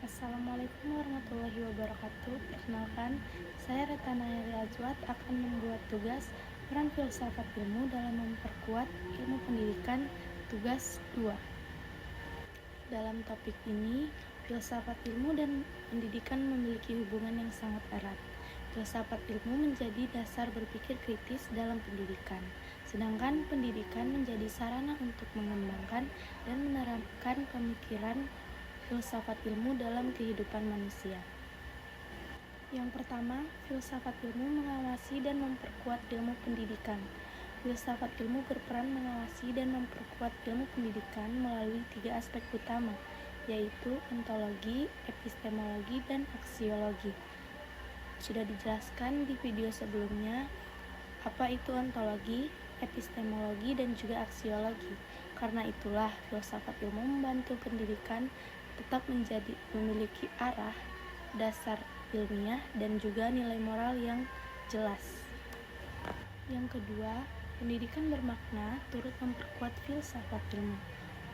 Assalamualaikum warahmatullahi wabarakatuh. Perkenalkan, saya Retana Yari Azwat akan membuat tugas peran filsafat ilmu dalam memperkuat ilmu pendidikan tugas 2. Dalam topik ini, filsafat ilmu dan pendidikan memiliki hubungan yang sangat erat. Filsafat ilmu menjadi dasar berpikir kritis dalam pendidikan, sedangkan pendidikan menjadi sarana untuk mengembangkan dan menerapkan pemikiran filsafat ilmu dalam kehidupan manusia. Yang pertama, filsafat ilmu mengawasi dan memperkuat ilmu pendidikan. Filsafat ilmu berperan mengawasi dan memperkuat ilmu pendidikan melalui 3 aspek utama, yaitu ontologi, epistemologi, dan aksiologi. Sudah dijelaskan di video sebelumnya apa itu ontologi, epistemologi, dan juga aksiologi. Karena itulah filsafat ilmu membantu pendidikan tetap memiliki arah, dasar ilmiah, dan juga nilai moral yang jelas. Yang kedua, pendidikan bermakna turut memperkuat filsafat ilmu.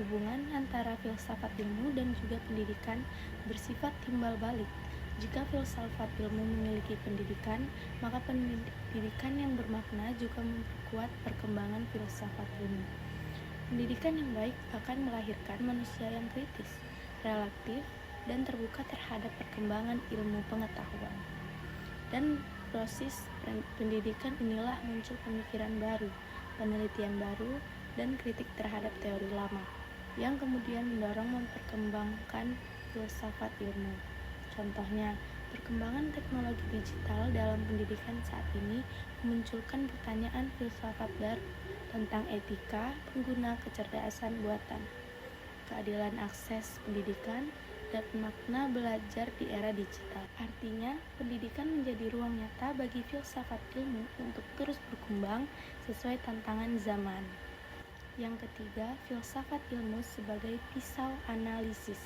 Hubungan antara filsafat ilmu dan juga pendidikan bersifat timbal balik. Jika filsafat ilmu memiliki pendidikan, maka pendidikan yang bermakna juga memperkuat perkembangan filsafat ilmu. Pendidikan yang baik akan melahirkan manusia yang kritis, relatif, dan terbuka terhadap perkembangan ilmu pengetahuan. Dan proses pendidikan inilah muncul pemikiran baru, penelitian baru, dan kritik terhadap teori lama, yang kemudian mendorong memperkembangkan filsafat ilmu. Contohnya, perkembangan teknologi digital dalam pendidikan saat ini memunculkan pertanyaan filsafat baru tentang etika pengguna kecerdasan buatan, keadilan akses pendidikan, dan makna belajar di era digital. Artinya, pendidikan menjadi ruang nyata bagi filsafat ilmu untuk terus berkembang sesuai tantangan zaman. Yang ketiga, filsafat ilmu sebagai pisau analisis.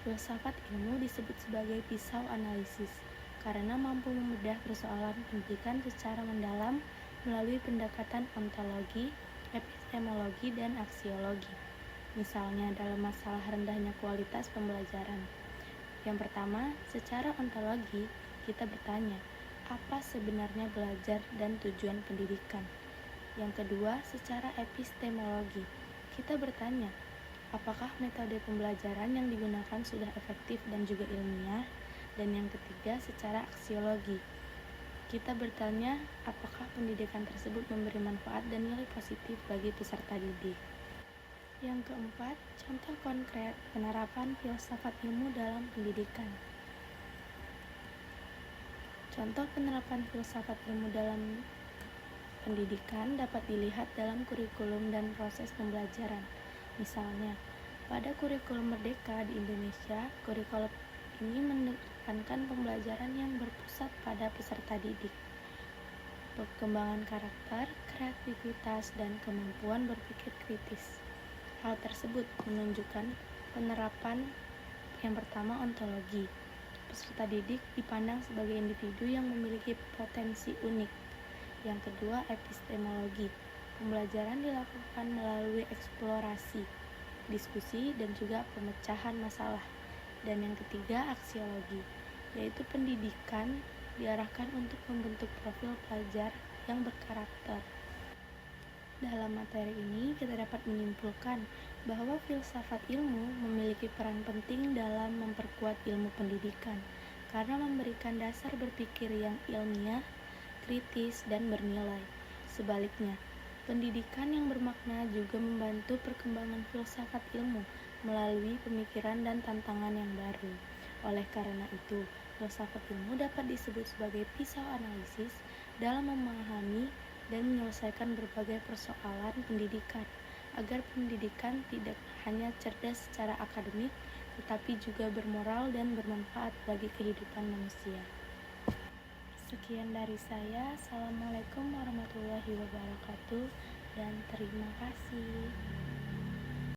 Filsafat ilmu disebut sebagai pisau analisis karena mampu membedah persoalan pendidikan secara mendalam melalui pendekatan ontologi, epistemologi, dan aksiologi. Misalnya dalam masalah rendahnya kualitas pembelajaran. Yang pertama, secara ontologi, kita bertanya, apa sebenarnya belajar dan tujuan pendidikan? Yang kedua, secara epistemologi, kita bertanya, apakah metode pembelajaran yang digunakan sudah efektif dan juga ilmiah? Dan yang ketiga, secara aksiologi, kita bertanya apakah pendidikan tersebut memberi manfaat dan nilai positif bagi peserta didik. Yang keempat, contoh konkret penerapan filsafat ilmu dalam pendidikan. Contoh penerapan filsafat ilmu dalam pendidikan dapat dilihat dalam kurikulum dan proses pembelajaran. Misalnya, pada kurikulum Merdeka di Indonesia, kurikulum ini menekankan pembelajaran yang berpusat pada peserta didik, perkembangan karakter, kreativitas, dan kemampuan berpikir kritis. Hal tersebut menunjukkan penerapan yang pertama ontologi. Peserta didik dipandang sebagai individu yang memiliki potensi unik. Yang kedua, epistemologi. Pembelajaran dilakukan melalui eksplorasi, diskusi, dan juga pemecahan masalah. Dan yang ketiga, aksiologi, yaitu pendidikan diarahkan untuk membentuk profil pelajar yang berkarakter. Dalam materi ini, kita dapat menyimpulkan bahwa filsafat ilmu memiliki peran penting dalam memperkuat ilmu pendidikan, karena memberikan dasar berpikir yang ilmiah, kritis, dan bernilai. Sebaliknya, pendidikan yang bermakna juga membantu perkembangan filsafat ilmu melalui pemikiran dan tantangan yang baru. Oleh karena itu, filsafat ilmu dapat disebut sebagai pisau analisis dalam memahami dan menyelesaikan berbagai persoalan pendidikan, agar pendidikan tidak hanya cerdas secara akademik, tetapi juga bermoral dan bermanfaat bagi kehidupan manusia. Sekian dari saya. Assalamualaikum warahmatullahi wabarakatuh, dan terima kasih.